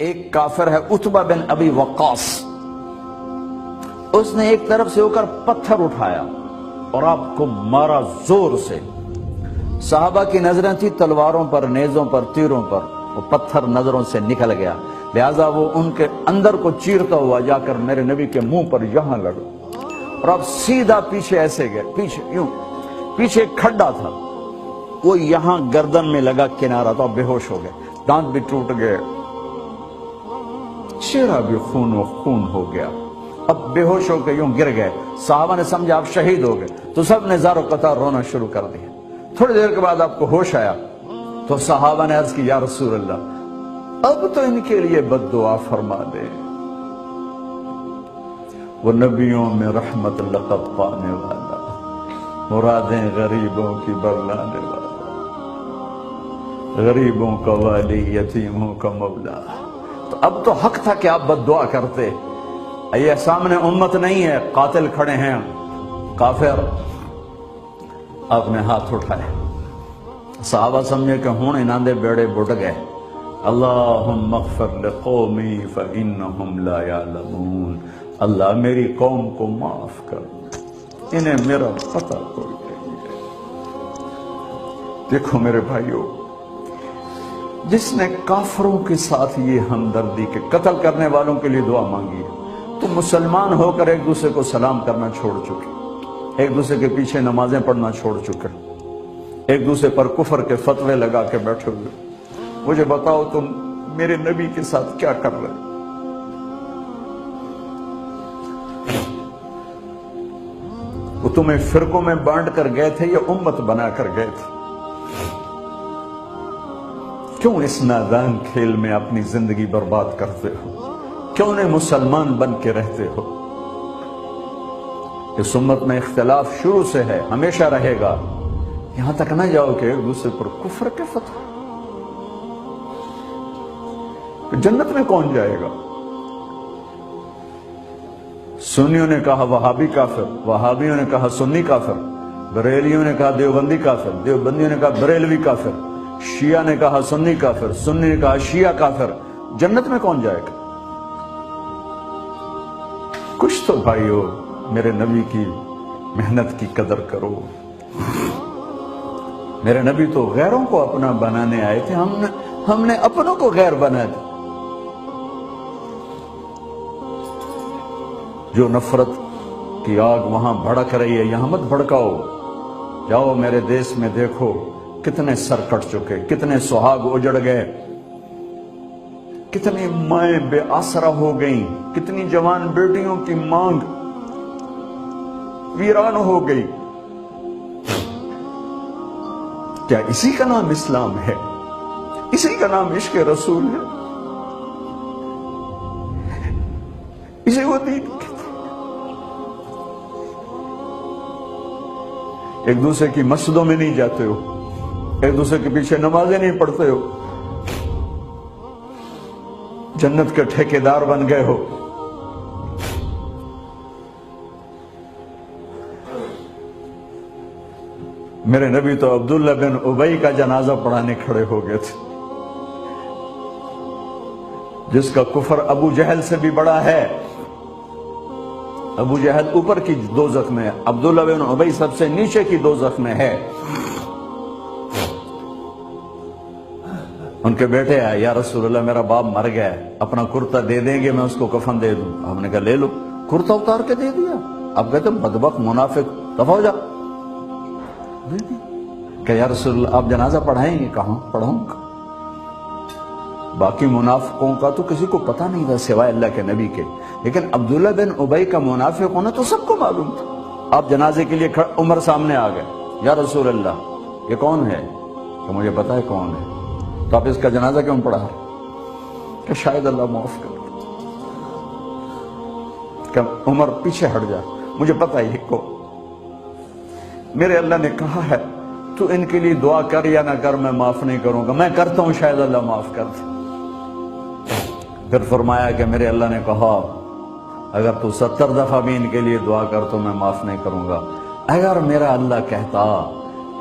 ایک کافر ہے عتبہ بن ابی وقاص، اس نے ایک طرف سے ہو کر پتھر اٹھایا اور آپ کو مارا زور سے۔ صحابہ کی نظریں تھی تلواروں پر، نیزوں پر، تیروں پر، وہ پتھر نظروں سے نکل گیا، لہذا وہ ان کے اندر کو چیرتا ہوا جا کر میرے نبی کے منہ پر یہاں لگا، اور اب سیدھا پیچھے ایسے گئے، پیچھے یوں، پیچھے ایک کھڈا تھا، وہ یہاں گردن میں لگا کنارہ، تو اب بے ہوش ہو گئے، دانت بھی ٹوٹ گئے، چہرہ بھی خون و خون ہو گیا، اب بے ہوش ہو کے یوں گر گئے۔ صحابہ نے سمجھا آپ شہید ہو گئے، تو سب نے زار و قطار رونا شروع کر دیا۔ تھوڑی دیر کے بعد آپ کو ہوش آیا تو صحابہ نے عرض کی یا رسول اللہ اب تو ان کے لیے بد دعا فرما دے، وہ نبیوں میں رحمت لقب پانے والا، مرادیں غریبوں کی برلانے والا، غریبوں کا والی، یتیموں کا مولا۔ تو اب تو حق تھا کہ آپ بد دعا کرتے۔ یہ سامنے امت نہیں ہے، قاتل کھڑے ہیں، کافر۔ آپ نے ہاتھ اٹھائے، صحابہ سمجھے کہ ہوں انہاں دے بیڑے بڑھ گئے۔ اللہم اغفر لقومی فإنہم لا یعلمون، اللہ میری قوم کو معاف کر، انہیں میرا پتہ کوئی نہیں ہے۔ دیکھو میرے بھائیو، جس نے کافروں کے ساتھ یہ ہمدردی کے قتل کرنے والوں کے لیے دعا مانگی ہے، تو مسلمان ہو کر ایک دوسرے کو سلام کرنا چھوڑ چکے، ایک دوسرے کے پیچھے نمازیں پڑھنا چھوڑ چکے، ایک دوسرے پر کفر کے فتوے لگا کے بیٹھے ہوئے۔ مجھے بتاؤ تم میرے نبی کے ساتھ کیا کر رہے؟ وہ تمہیں فرقوں میں بانٹ کر گئے تھے یا امت بنا کر گئے تھے؟ کیوں اس نادان کھیل میں اپنی زندگی برباد کرتے ہو؟ کیوں نہیں مسلمان بن کے رہتے ہو؟ اس امت میں اختلاف شروع سے ہے، ہمیشہ رہے گا، یہاں تک نہ جاؤ کہ ایک دوسرے پر کفر کے فتوے۔ جنت میں کون جائے گا؟ سنیوں نے کہا وہابی کافر، وہابیوں نے کہا سنی کافر، بریلیوں نے کہا دیوبندی کافر، دیوبندیوں نے کہا بریلوی کافر، شیعہ نے کہا سنی کافر، سنی نے کہا شیعہ کافر۔ جنت میں کون جائے گا؟ کچھ تو بھائیو میرے نبی کی محنت کی قدر کرو۔ میرے نبی تو غیروں کو اپنا بنانے آئے تھے، ہم نے اپنوں کو غیر بنا دیا۔ جو نفرت کی آگ وہاں بھڑک رہی ہے، یہاں مت بھڑکاؤ۔ جاؤ میرے دیس میں دیکھو کتنے سر کٹ چکے، کتنے سہاگ اجڑ گئے، کتنی مائیں بے آسرا ہو گئیں، کتنی جوان بیٹیوں کی مانگ ویران ہو گئی۔ کیا اسی کا نام اسلام ہے؟ اسی کا نام عشق رسول ہے؟ اسے وہ دین کہتے ہیں؟ ایک دوسرے کی مسجدوں میں نہیں جاتے ہو، ایک دوسرے کے پیچھے نمازیں نہیں پڑھتے ہو، جنت کے ٹھیکیدار بن گئے ہو۔ میرے نبی تو عبداللہ بن ابی کا جنازہ پڑھانے کھڑے ہو گئے تھے، جس کا کفر ابو جہل سے بھی بڑا ہے۔ ابو جہل اوپر کی دوزخ میں ہے، عبداللہ بن ابی سب سے نیچے کی دوزخ میں ہے۔ ان کے بیٹے آئے، یا رسول اللہ میرا باپ مر گیا ہے، اپنا کرتا دے دیں گے، میں اس کو کفن دے دوں۔ ہم نے کہا لے لو، کرتا اتار کے دے دیا۔ اب کہتے بدبخت منافق دفع ہو جا، کہ یا رسول اللہ آپ جنازہ پڑھائیں گے؟ کہاں پڑھوں گا؟ باقی منافقوں کا تو کسی کو پتہ نہیں تھا سوائے اللہ کے نبی کے، لیکن عبداللہ بن ابی کا منافق ہونا تو سب کو معلوم تھا۔ آپ جنازے کے لیے عمر سامنے آ گئے، یا رسول اللہ یہ کون ہے؟ کہ مجھے پتہ ہے کون ہے، تو آپ اس کا جنازہ کیوں پڑھا؟ کہ شاید اللہ معاف کر۔ کہ عمر پیچھے ہٹ جا، مجھے پتہ ہے یہ کو، میرے اللہ نے کہا ہے تو ان کے لیے دعا کر یا نہ کر، میں معاف نہیں کروں گا، میں کرتا ہوں شاید اللہ معاف کر دے۔ پھر فرمایا کہ میرے اللہ نے کہا اگر تو 70 دفعہ بھی ان کے لیے دعا کر تو میں معاف نہیں کروں گا۔ اگر میرا اللہ کہتا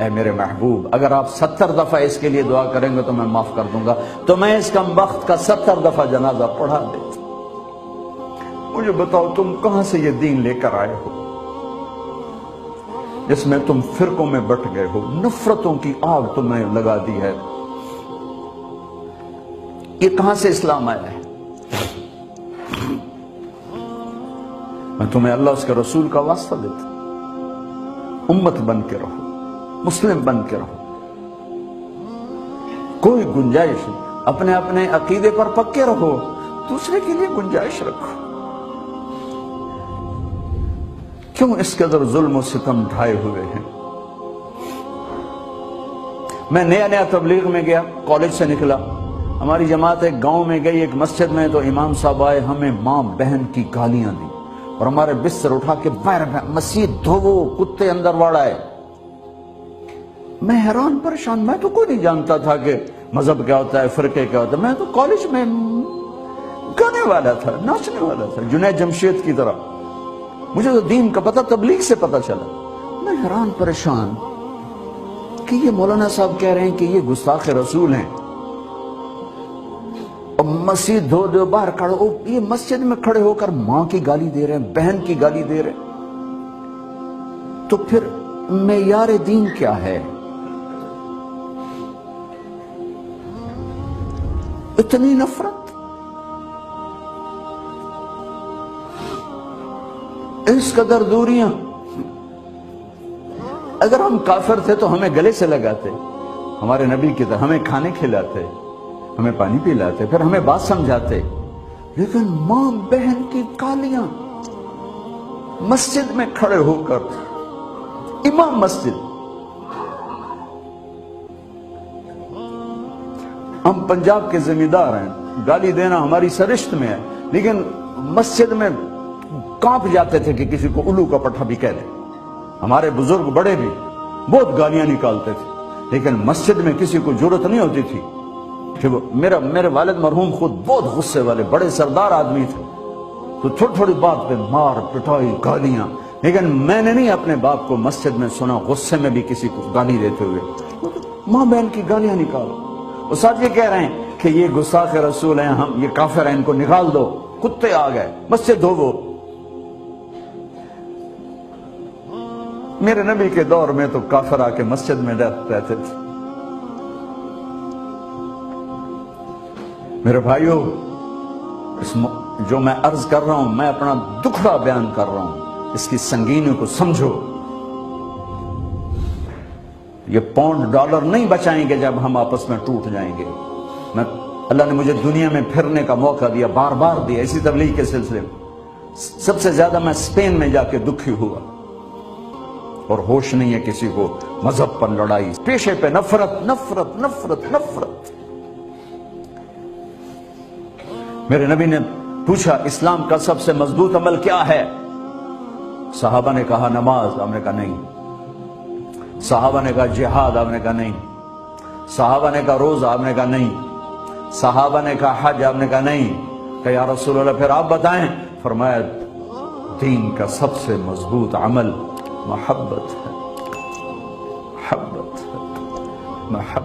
اے میرے محبوب اگر آپ 70 دفعہ اس کے لیے دعا کریں گے تو میں معاف کر دوں گا، تو میں اس کم بخت کا 70 دفعہ جنازہ پڑھا دیتا۔ مجھے بتاؤ تم کہاں سے یہ دین لے کر آئے ہو جس میں تم فرقوں میں بٹ گئے ہو، نفرتوں کی آگ تم نے لگا دی ہے، یہ کہاں سے اسلام آیا ہے؟ میں تمہیں اللہ اس کے رسول کا واسطہ دیتا ہوں، امت بن کے رہو، مسلم بن کے رہو، کوئی گنجائش نہیں، اپنے اپنے عقیدے پر پکے رہو، دوسرے کے لیے گنجائش رکھو۔ کیوں اس قدر ظلم و ستم ڈھائے ہوئے ہیں؟ میں نیا تبلیغ میں گیا، کالج سے نکلا، ہماری جماعت ایک گاؤں میں گئی، ایک مسجد میں، تو امام صاحب آئے، ہمیں ماں بہن کی گالیاں دی اور ہمارے بستر اٹھا کے باہر مسجد دھوو، کتے اندر واڑائے۔ میں حیران پریشان، میں تو کوئی نہیں جانتا تھا کہ مذہب کیا ہوتا ہے، فرقے کیا ہوتا ہے، میں تو کالج میں گانے والا تھا، ناچنے والا تھا، جنید جمشید کی طرح، مجھے تو دین کا پتہ تبلیغ سے پتہ چلا۔ میں حیران پریشان کہ یہ مولانا صاحب کہہ رہے ہیں کہ یہ گستاخ رسول ہیں، اور مسجد دھو دو باہر کھڑے ہو، یہ مسجد میں کھڑے ہو کر ماں کی گالی دے رہے ہیں، بہن کی گالی دے رہے ہیں، تو پھر معیار دین کیا ہے؟ اتنی نفرت، اس قدر دوریاں۔ اگر ہم کافر تھے تو ہمیں گلے سے لگاتے، ہمارے نبی کی طرح ہمیں کھانے کھلاتے، ہمیں پانی پلاتے، پھر ہمیں بات سمجھاتے، لیکن ماں بہن کی گالیاں، مسجد میں کھڑے ہو کر، امام مسجد۔ ہم پنجاب کے ذمہ دار ہیں، گالی دینا ہماری سرشت میں ہے، لیکن مسجد میں کانپ جاتے تھے کہ کسی کو الو کا پٹھا بھی کہہ دیں۔ ہمارے بزرگ بڑے بھی بہت گالیاں نکالتے تھے، لیکن مسجد میں کسی کو جرت نہیں ہوتی تھی کہ میرے والد مرحوم خود بہت غصے والے بڑے سردار آدمی تھے، تو تھوڑی تھوڑی بات پہ مار پٹائی گالیاں، لیکن میں نے نہیں اپنے باپ کو مسجد میں سنا غصے میں بھی کسی کو گالی دیتے ہوئے۔ ماں بہن کی گالیاں نکالو، وہ ساتھ یہ کہہ رہے ہیں کہ یہ گستاخ رسول ہیں، ہم یہ کافر ہیں، ان کو نکال دو، کتے آ گئے، مسجد دھوو۔ میرے نبی کے دور میں تو کافر آ کے مسجد میں رہتے تھے۔ میرے بھائیو، جو میں عرض کر رہا ہوں، میں اپنا دکھڑا بیان کر رہا ہوں، اس کی سنگینیوں کو سمجھو۔ یہ پاؤنڈ ڈالر نہیں بچائیں گے جب ہم آپس میں ٹوٹ جائیں گے۔ اللہ نے مجھے دنیا میں پھرنے کا موقع دیا، بار بار دیا، اسی تبلیغ کے سلسلے میں۔ سب سے زیادہ میں اسپین میں جا کے دکھی ہوا، اور ہوش نہیں ہے کسی کو، مذہب پر لڑائی، پیشے پہ نفرت نفرت نفرت نفرت۔ میرے نبی نے پوچھا اسلام کا سب سے مضبوط عمل کیا ہے؟ صحابہ نے کہا نماز، آپ نے کہا نہیں۔ صحابہ نے کہا جہاد، آپ نے کہا نہیں۔ صحابہ نے کہا روزہ، آپ نے کہا نہیں۔ صحابہ نے کہا حج، آپ نے کہا نہیں۔ کہ یا رسول اللہ پھر آپ بتائیں؟ فرمایا دین کا سب سے مضبوط عمل محبت ہے، محبت ہے، محبت۔